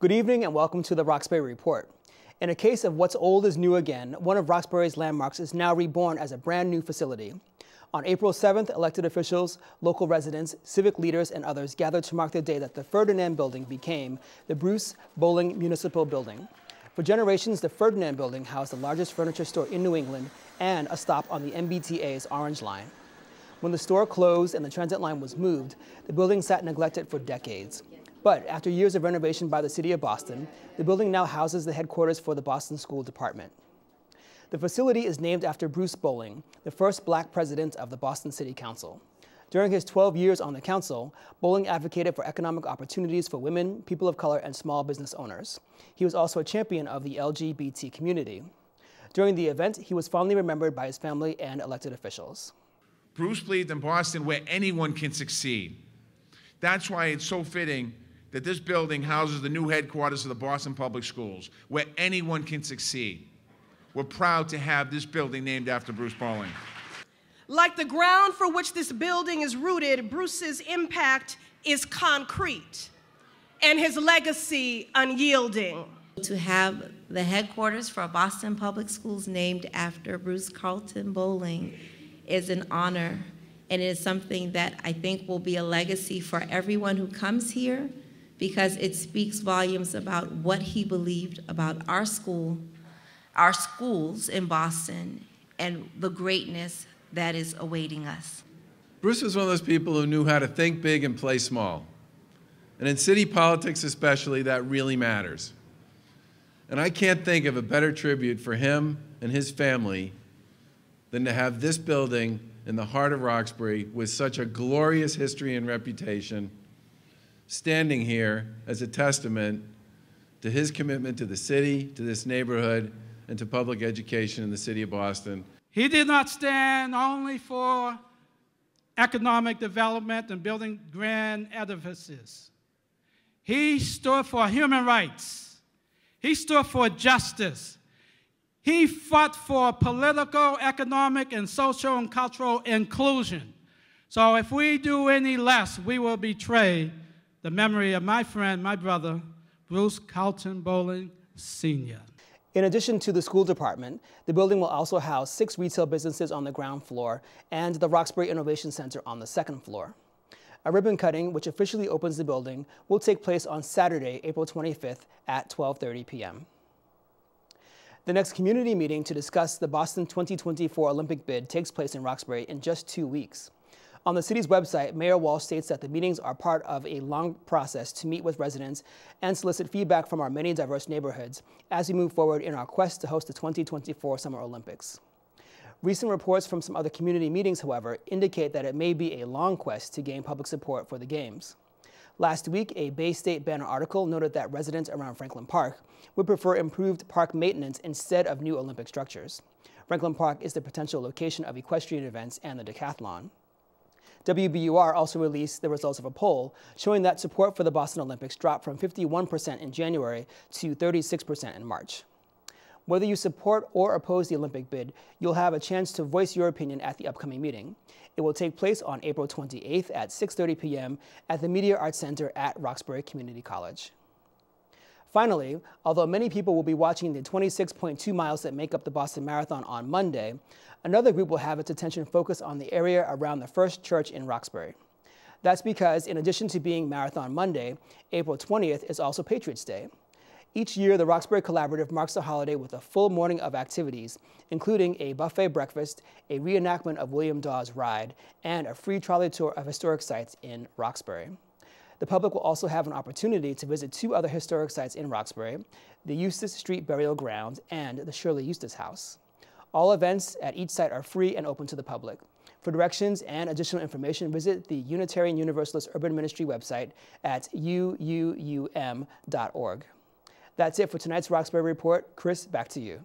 Good evening and welcome to the Roxbury Report. In a case of what's old is new again, one of Roxbury's landmarks is now reborn as a brand new facility. On April 7th, elected officials, local residents, civic leaders, and others gathered to mark the day that the Ferdinand Building became the Bruce Bowling Municipal Building. For generations, the Ferdinand Building housed the largest furniture store in New England and a stop on the MBTA's Orange Line. When the store closed and the transit line was moved, the building sat neglected for decades. But after years of renovation by the city of Boston, the building now houses the headquarters for the Boston School Department. The facility is named after Bruce Bowling, the first black president of the Boston City Council. During his 12 years on the council, Bowling advocated for economic opportunities for women, people of color, and small business owners. He was also a champion of the LGBT community. During the event, he was fondly remembered by his family and elected officials. Bruce believed in Boston where anyone can succeed. That's why it's so fitting that this building houses the new headquarters of the Boston Public Schools, where anyone can succeed. We're proud to have this building named after Bruce Bowling. Like the ground for which this building is rooted, Bruce's impact is concrete and his legacy unyielding. To have the headquarters for Boston Public Schools named after Bruce Carlton Bowling is an honor, and it is something that I think will be a legacy for everyone who comes here, because it speaks volumes about what he believed about our school, our schools in Boston, and the greatness that is awaiting us. Bruce was one of those people who knew how to think big and play small. And in city politics especially, that really matters. And I can't think of a better tribute for him and his family than to have this building in the heart of Roxbury with such a glorious history and reputation standing here as a testament to his commitment to the city, to this neighborhood, and to public education in the city of Boston. He did not stand only for economic development and building grand edifices. He stood for human rights. He stood for justice. He fought for political, economic, and social and cultural inclusion. So if we do any less, we will betray the memory of my friend, my brother, Bruce Carlton Bowling, Sr. In addition to the school department, the building will also house 6 retail businesses on the ground floor and the Roxbury Innovation Center on the 2nd floor. A ribbon cutting, which officially opens the building, will take place on Saturday, April 25th at 12:30 p.m. The next community meeting to discuss the Boston 2024 Olympic bid takes place in Roxbury in just 2 weeks. On the city's website, Mayor Walsh states that the meetings are part of a long process to meet with residents and solicit feedback from our many diverse neighborhoods as we move forward in our quest to host the 2024 Summer Olympics. Recent reports from some other community meetings, however, indicate that it may be a long quest to gain public support for the Games. Last week, a Bay State Banner article noted that residents around Franklin Park would prefer improved park maintenance instead of new Olympic structures. Franklin Park is the potential location of equestrian events and the decathlon. WBUR also released the results of a poll showing that support for the Boston Olympics dropped from 51% in January to 36% in March. Whether you support or oppose the Olympic bid, you'll have a chance to voice your opinion at the upcoming meeting. It will take place on April 28th at 6:30 p.m. at the Media Arts Center at Roxbury Community College. Finally, although many people will be watching the 26.2 miles that make up the Boston Marathon on Monday, another group will have its attention focused on the area around the First Church in Roxbury. That's because, in addition to being Marathon Monday, April 20th is also Patriots' Day. Each year, the Roxbury Collaborative marks the holiday with a full morning of activities, including a buffet breakfast, a reenactment of William Dawes' Ride, and a free trolley tour of historic sites in Roxbury. The public will also have an opportunity to visit 2 other historic sites in Roxbury, the Eustis Street Burial Ground and the Shirley Eustis House. All events at each site are free and open to the public. For directions and additional information, visit the Unitarian Universalist Urban Ministry website at uuum.org. That's it for tonight's Roxbury Report. Chris, back to you.